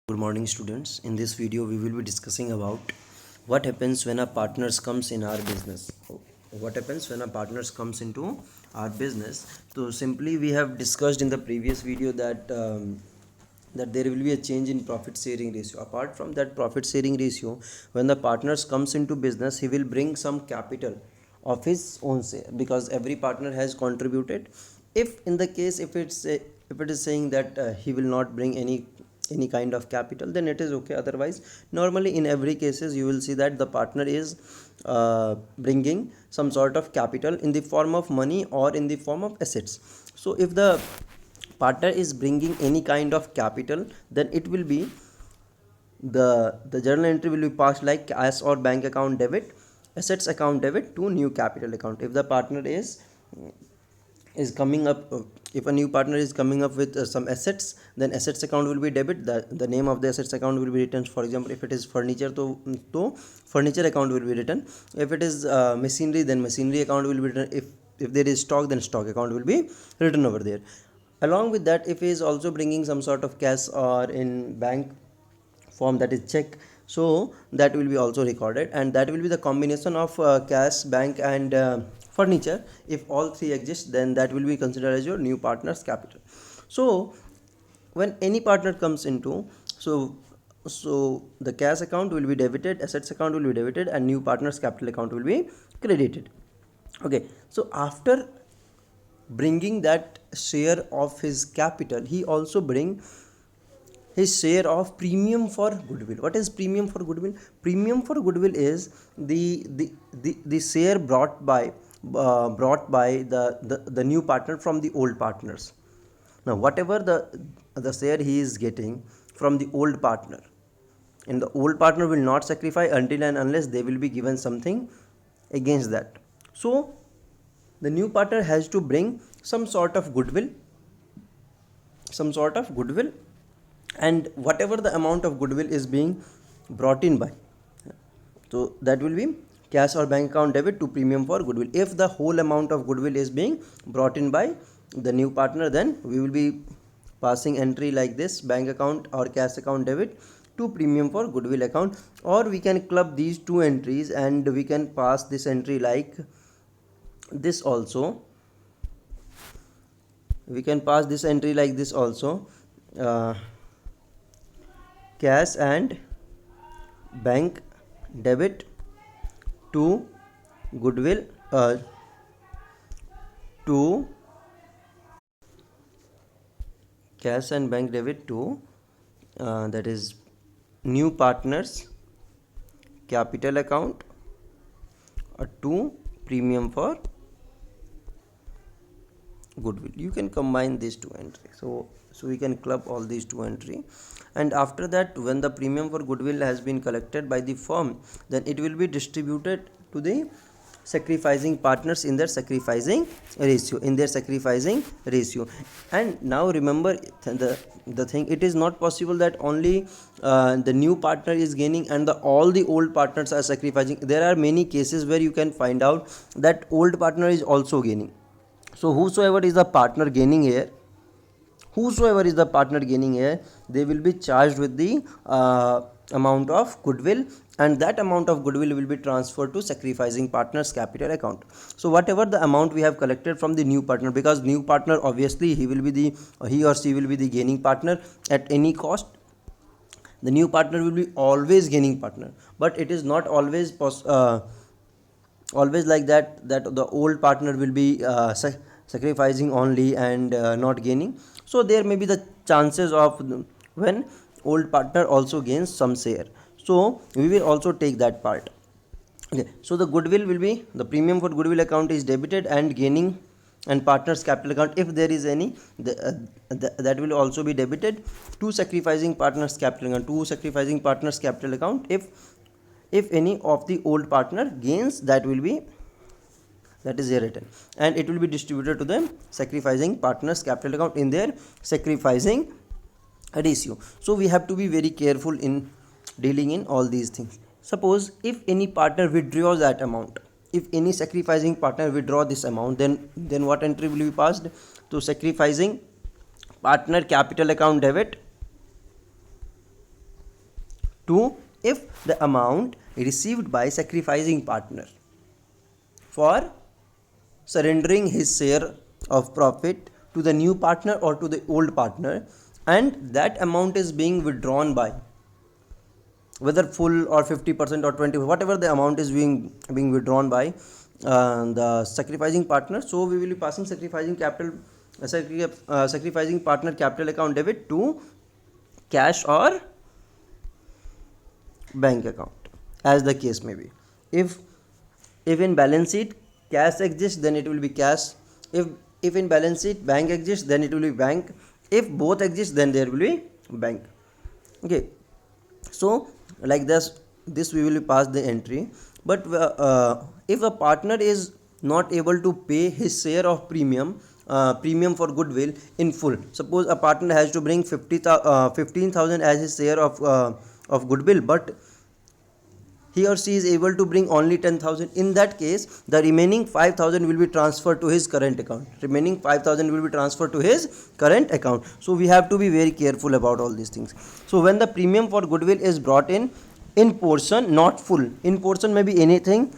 Good morning, students. In this video, we will be discussing about what happens when a partners comes in our business. What happens when a partners comes into our business? So simply, we have discussed in the previous video that there will be a change in profit sharing ratio. Apart from that profit sharing ratio, when the partners comes into business, he will bring some capital of his own share because every partner has contributed. If in the case if it is saying that he will not bring any kind of capital, then it is okay. Otherwise, normally in every cases you will see that the partner is bringing some sort of capital in the form of money or in the form of assets. So if the partner is bringing any kind of capital, then it will be the journal entry will be passed like cash or bank account debit, assets account debit to new capital account. If the partner is coming up if a new partner is coming up with some assets, then assets account will be debit. The name of the assets account will be written. For example, if it is furniture, to furniture account will be written. If it is machinery, then machinery account will be written. If there is stock, then stock account will be written over there. Along with that, if he is also bringing some sort of cash or in bank form, that is check, so that will be also recorded, and that will be the combination of cash, bank and furniture. If all three exist, then that will be considered as your new partner's capital. So when any partner comes into, so the cash account will be debited, assets account will be debited, and new partner's capital account will be credited. Okay, so after bringing that share of his capital, he also bring his share of premium for goodwill. What is premium for goodwill? Premium for goodwill is the share brought by the new partner from the old partners. Now whatever the share he is getting from the old partner, and the old partner will not sacrifice until and unless they will be given something against that. So the new partner has to bring some sort of goodwill, and whatever the amount of goodwill is being brought in by, so that will be cash or bank account debit to premium for goodwill. If the whole amount of goodwill is being brought in by the new partner, then we will be passing entry like this: bank account or cash account debit to premium for goodwill account. Or we can club these two entries and we can pass this entry like this also. We can pass this entry like this also: uh, cash and bank debit to goodwill, to cash and bank debit to that is new partners capital account, to premium for goodwill. You can combine these two entries, so we can club all these two entry. And after that, when the premium for goodwill has been collected by the firm, then it will be distributed to the sacrificing partners in their sacrificing ratio. And now remember the thing: it is not possible that only the new partner is gaining and all the old partners are sacrificing. There are many cases where you can find out that old partner is also gaining. So whosoever is the partner gaining here, they will be charged with the amount of goodwill, and that amount of goodwill will be transferred to sacrificing partners capital account. So whatever the amount we have collected from the new partner, because new partner obviously he or she will be the gaining partner at any cost. The new partner will be always gaining partner, but it is not always like that the old partner will be sacrificing only and not gaining. So there may be the chances of when old partner also gains some share. So we will also take that part. Okay, so the goodwill will be, the premium for goodwill account is debited, and gaining and partners capital account, if there is any, that will also be debited to sacrificing partners capital account, if any of the old partner gains, that is here written, and it will be distributed to them sacrificing partners capital account in their sacrificing ratio. So we have to be very careful in dealing in all these things. Suppose if any partner withdraws that amount, if any sacrificing partner withdraw this amount, then what entry will be passed to sacrificing partner capital account debit 2 if the amount received by sacrificing partner for surrendering his share of profit to the new partner or to the old partner, and that amount is being withdrawn by whether full or 50% or 20, whatever the amount is being withdrawn by the sacrificing partner. So we will be passing sacrificing partner capital account debit to cash or bank account, as the case may be. If in balance sheet cash exists, then it will be cash. If in balance sheet bank exists, then it will be bank. If both exist, then there will be bank. Okay, so like this we will pass the entry. But if a partner is not able to pay his share of premium for goodwill in full, suppose a partner has to bring 15,000 as his share of goodwill, but he or she is able to bring only 10,000. In that case, the remaining 5,000 will be transferred to his current account. So we have to be very careful about all these things. So when the premium for goodwill is brought in portion, not full. In portion may be anything.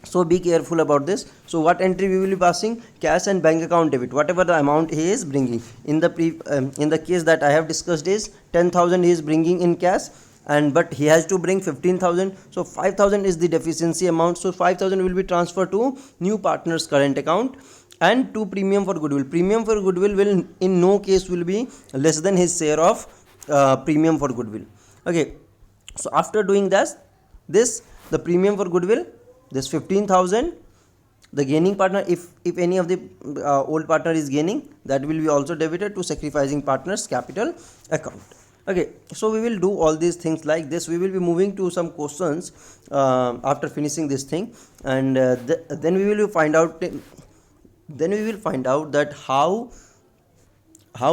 So be careful about this. So what entry we will be passing? Cash and bank account debit, whatever the amount he is bringing. In the case that I have discussed is 10,000 he is bringing in cash, but he has to bring 15,000, so 5,000 is the deficiency amount. So 5,000 will be transferred to new partner's current account, and to premium for goodwill. Premium for goodwill will in no case will be less than his share of premium for goodwill. Okay, so after doing this the premium for goodwill, this 15,000, the gaining partner, if any of the old partner is gaining, that will be also debited to sacrificing partner's capital account. Okay, so we will do all these things like this. We will be moving to some questions after finishing this thing, and then we will find out that how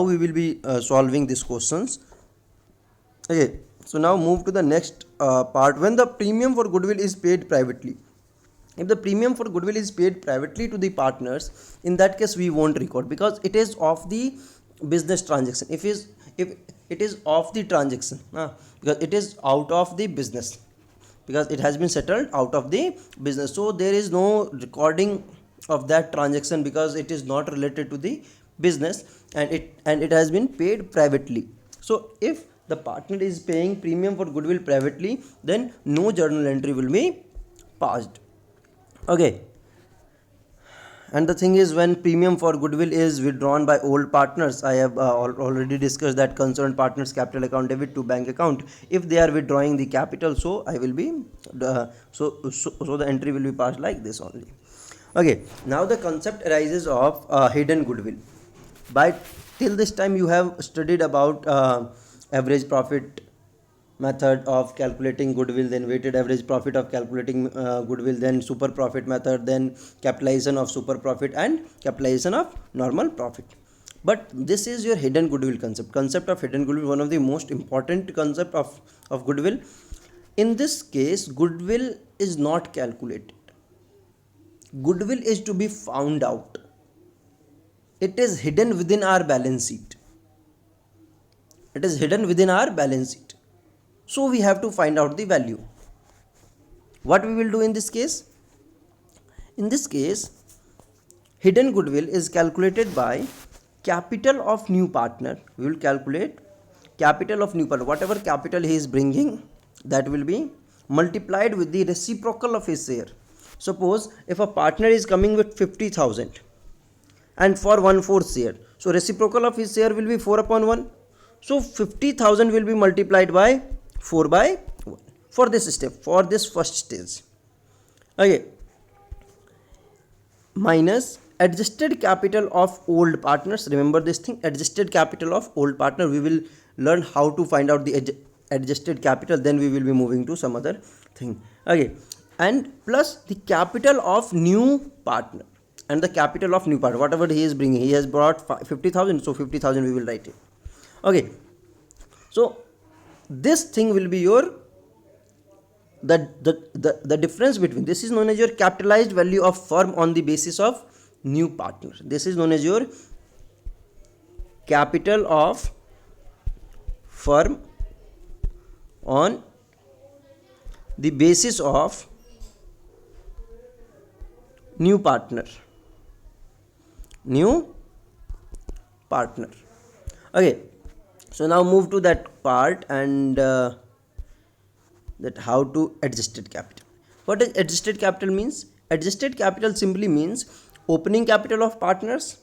we will be solving these questions. Okay, so now move to the next part. When the premium for goodwill is paid privately, if the premium for goodwill is paid privately to the partners, in that case we won't record, because it is of the business transaction. If it is of the transaction, because it is out of the business, because it has been settled out of the business, so there is no recording of that transaction, because it is not related to the business, and it has been paid privately. So if the partner is paying premium for goodwill privately, then no journal entry will be passed. Okay, and the thing is, when premium for goodwill is withdrawn by old partners, I have already discussed that concerned partners capital account debit to bank account. If they are withdrawing the capital, so I will be so the entry will be passed like this only. Okay, now the concept arises of hidden goodwill. By till this time you have studied about average profit method of calculating goodwill, then weighted average profit of calculating goodwill, then super profit method, then capitalization of super profit, and capitalization of normal profit. But this is your hidden goodwill concept of hidden goodwill, one of the most important concept of goodwill. In this case, goodwill is not calculated. Goodwill is to be found out. It is hidden within our balance sheet. So we have to find out the value. What we will do in this case? In this case, hidden goodwill is calculated by capital of new partner. We will calculate capital of new partner. Whatever capital he is bringing, that will be multiplied with the reciprocal of his share. Suppose if a partner is coming with 50,000 and for 1/4 share, so reciprocal of his share will be 4/1. So 50,000 will be multiplied by 4/1 for this step, for this first stage. Okay, minus adjusted capital of old partners. Remember this thing, adjusted capital of old partner. We will learn how to find out the adjusted capital, then we will be moving to some other thing. Okay, and plus the capital of new partner, and the capital of new partner, whatever he is bringing. He has brought 50,000, so 50,000 we will write it. Okay, so this thing will be your the difference between, this is known as your capitalized value of firm on the basis of new partner. This is known as your capital of firm on the basis of new partner. Okay, so now move to that part, and that how to adjusted capital. What does adjusted capital means? Adjusted capital simply means opening capital of partners.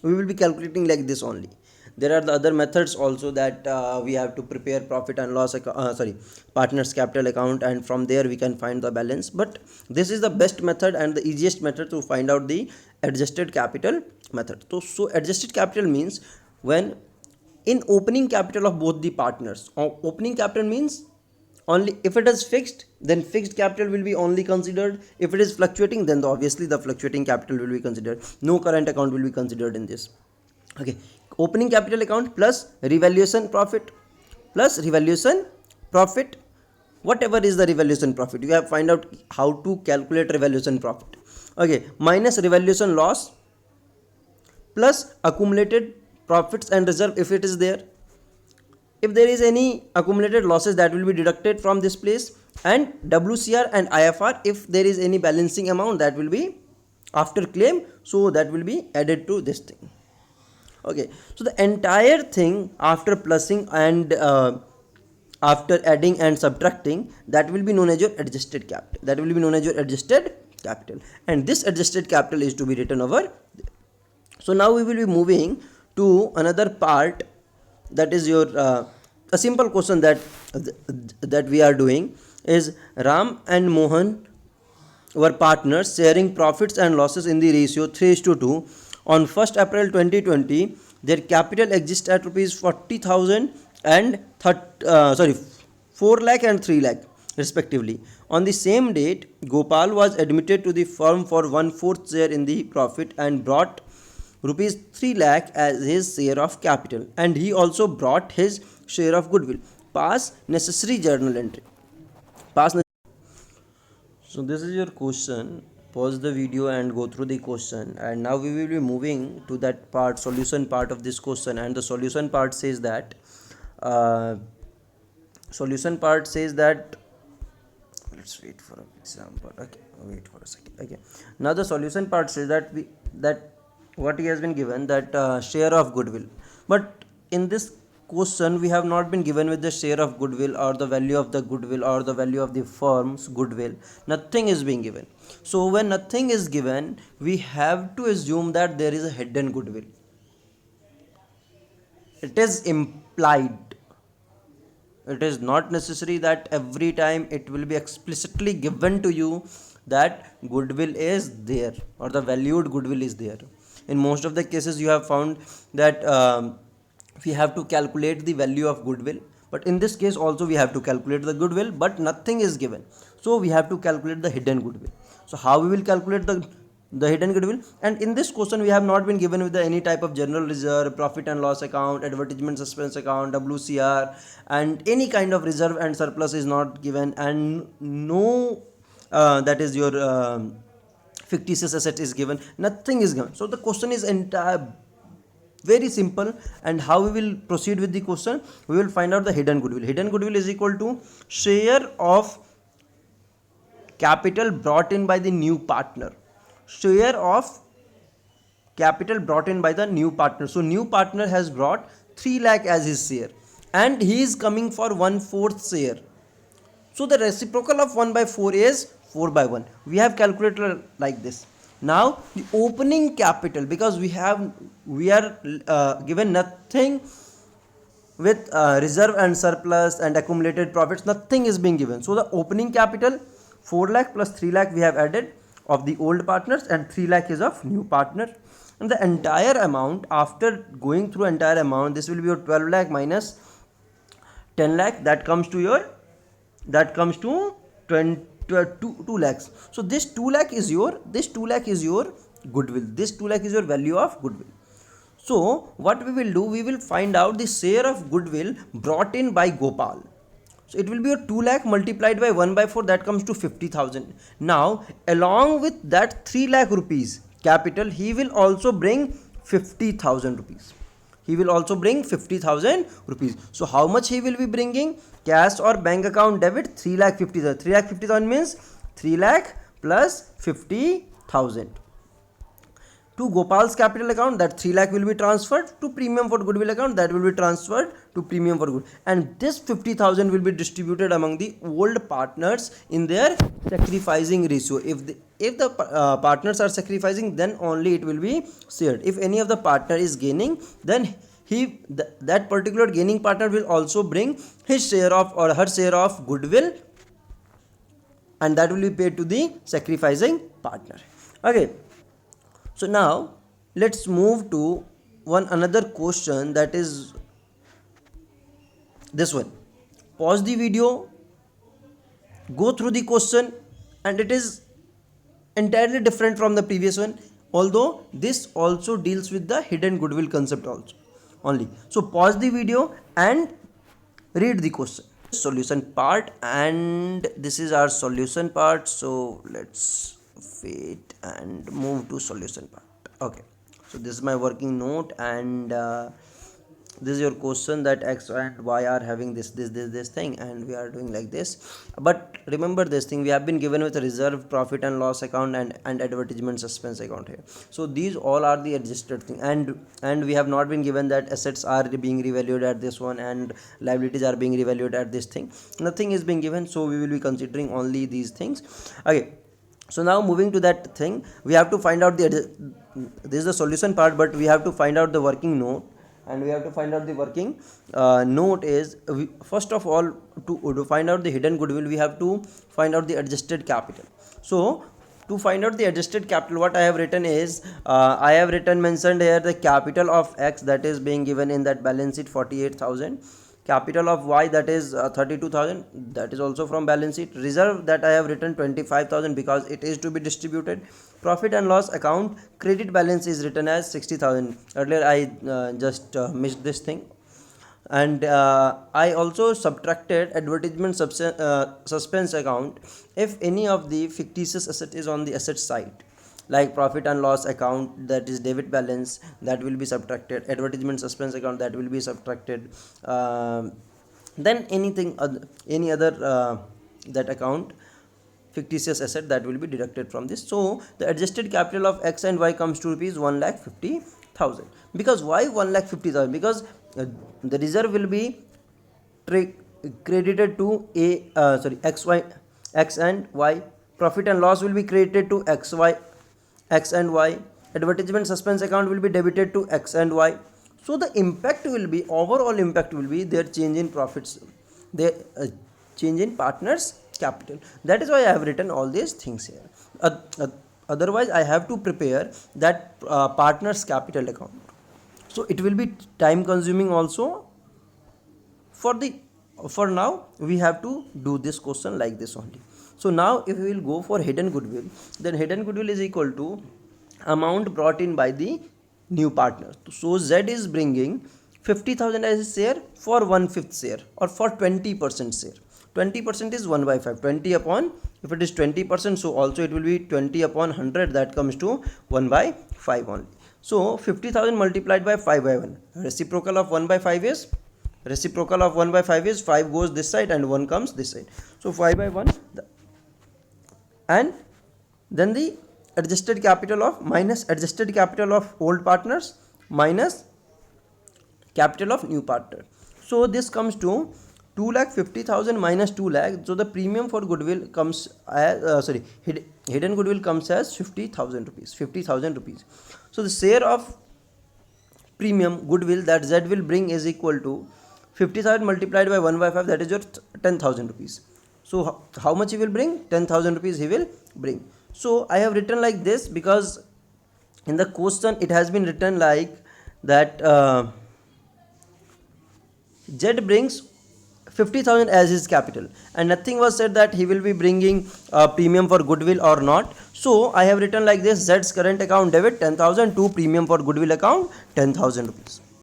We will be calculating like this only. There are the other methods also, that we have to prepare profit and loss partners capital account, and from there we can find the balance. But this is the best method and the easiest method to find out the adjusted capital method. So adjusted capital means when in opening capital of both the partners. Opening capital means only if it is fixed, then fixed capital will be only considered. If it is fluctuating, then obviously the fluctuating capital will be considered. No current account will be considered in this. Okay, opening capital account plus revaluation profit, whatever is the revaluation profit, you have to find out how to calculate revaluation profit. Okay, minus revaluation loss plus accumulated profits and reserve if it is there. If there is any accumulated losses, that will be deducted from this place, and WCR and IFR if there is any balancing amount, that will be after claim, so that will be added to this thing. Okay, so the entire thing after plussing and after adding and subtracting, that will be known as your adjusted capital. And this adjusted capital is to be written over there. So now we will be moving to another part, that is your a simple question that we are doing is Ram and Mohan were partners sharing profits and losses in the ratio 3:2. On 1st April 2020, their capital exists at rupees 40,000 and 4 lakh and 3 lakh respectively. On the same date, Gopal was admitted to the firm for 1/4 share in the profit and brought rupees 3 lakh as his share of capital, and he also brought his share of goodwill. Pass necessary journal entry. So this is your question. Pause the video and go through the question, and now we will be moving to that part, solution part of this question. And the solution part says that let's wait for an example. Okay, wait for a second. Okay, now the solution part says that what he has been given, that share of goodwill, but in this question we have not been given with the share of goodwill or the value of the goodwill or the value of the firm's goodwill. Nothing is being given. So when nothing is given, we have to assume that there is a hidden goodwill. It is implied. It is not necessary that every time it will be explicitly given to you that goodwill is there or the valued goodwill is there. In most of the cases you have found that we have to calculate the value of goodwill, but in this case also we have to calculate the goodwill, but nothing is given, so we have to calculate the hidden goodwill. So how we will calculate the hidden goodwill? And in this question we have not been given with any type of general reserve, profit and loss account, advertisement suspense account, WCR, and any kind of reserve and surplus is not given, and no that is your fictitious asset is given. Nothing is given. So the question is very simple. And how we will proceed with the question? We will find out the hidden goodwill. Hidden goodwill is equal to share of capital brought in by the new partner. Share of capital brought in by the new partner. So new partner has brought 3 lakh as his share, and he is coming for 1/4 share. So the reciprocal of 1/4 is 4/1. We have calculated like this. Now the opening capital, because we are given nothing with reserve and surplus and accumulated profits, nothing is being given. So the opening capital 4 lakh plus 3 lakh we have added of the old partners, and 3 lakh is of new partner. And the entire amount, after going through entire amount, this will be your 12 lakh minus 10 lakh, that comes to 2 lakhs. So this 2 lakh is your goodwill. This 2 lakh is your value of goodwill. So what we will do, we will find out the share of goodwill brought in by Gopal. So it will be your 2 lakh multiplied by 1/4, that comes to 50,000. Now along with that 3 lakh rupees capital, he will also bring 50,000 rupees. So how much he will be bringing? cash or bank account debit 3,50,000. 3,50,000 means 3 lakh plus 50,000. To Gopal's capital account, that 3 lakh will be transferred. To premium for goodwill account, that will be transferred to premium for good. And this 50,000 will be distributed among the old partners in their sacrificing ratio. If the partners are sacrificing, then only it will be shared. If any of the partner is gaining, then that particular gaining partner will also bring his share of or her share of goodwill, and that will be paid to the sacrificing partner. Okay. So now let's move to another question, that is this one. Pause the video, go through the question, and it is entirely different from the previous one, although this also deals with the hidden goodwill concept also only. So pause the video and read the question. Solution part, and this is our solution part. So let's wait and move to solution part. Okay, so this is my working note, and this is your question, that x and y are having this thing, and we are doing like this. But remember this thing, we have been given with a reserve, profit and loss account, and advertisement suspense account here. So these all are the adjusted thing, and we have not been given that assets are being revalued at this one and liabilities are being revalued at this thing. Nothing is being given, so we will be considering only these things. Okay, so now moving to that thing, we have to find out this is the solution part, but we have to find out the working note. And we have to find out the working note is, first of all, to find out the hidden goodwill, we have to find out the adjusted capital. So to find out the adjusted capital, what I have written is, I have mentioned here the capital of X, that is being given in that balance sheet 48,000. Capital of Y, that is 32,000, that is also from balance sheet. Reserve, that I have written 25,000 because it is to be distributed. Profit and loss account, credit balance is written as 60,000. Earlier I just missed this thing. And I also subtracted advertisement suspense account if any of the fictitious asset is on the asset side, like profit and loss account, that is debit balance, that will be subtracted. Advertisement suspense account, that will be subtracted. Then any other that account, fictitious asset, that will be deducted from this. So the adjusted capital of X and Y comes to rupees 1,50,000. Because why 1,50,000? Because the reserve will be credited to X and Y. Profit and loss will be credited to X and Y. Advertisement suspense account will be debited to X and Y. So the overall impact will be their change in profits, their change in partners capital. That is why I have written all these things here. Otherwise I have to prepare that partners capital account, so it will be time consuming also. For now we have to do this question like this only. So now if we will go for hidden goodwill, then hidden goodwill is equal to amount brought in by the new partner. So Z is bringing 50,000 as a share for 1/5 share or for 20% share. 20% is 1/5. 20 upon, if it is 20%, so also it will be 20 upon 100, that comes to 1/5 only. So 50,000 multiplied by 5/1. Reciprocal of 1/5 is 5 goes this side and 1 comes this side. So 5/1, and then the adjusted capital of minus adjusted capital of old partners minus capital of new partner. So this comes to 2,50,000 minus 2 lakh. So the premium for goodwill comes as hidden goodwill comes as 50,000 rupees. So the share of premium goodwill that Z will bring is equal to 50,000 multiplied by 1/5, that is your 10,000 rupees. So how much he will bring? 10,000 rupees he will bring. So I have written like this because in the question it has been written like that Z brings 50,000 as his capital, and nothing was said that he will be bringing premium for goodwill or not. So I have written like this: Z's current account debit 10,000 to premium for goodwill account 10,000 rupees.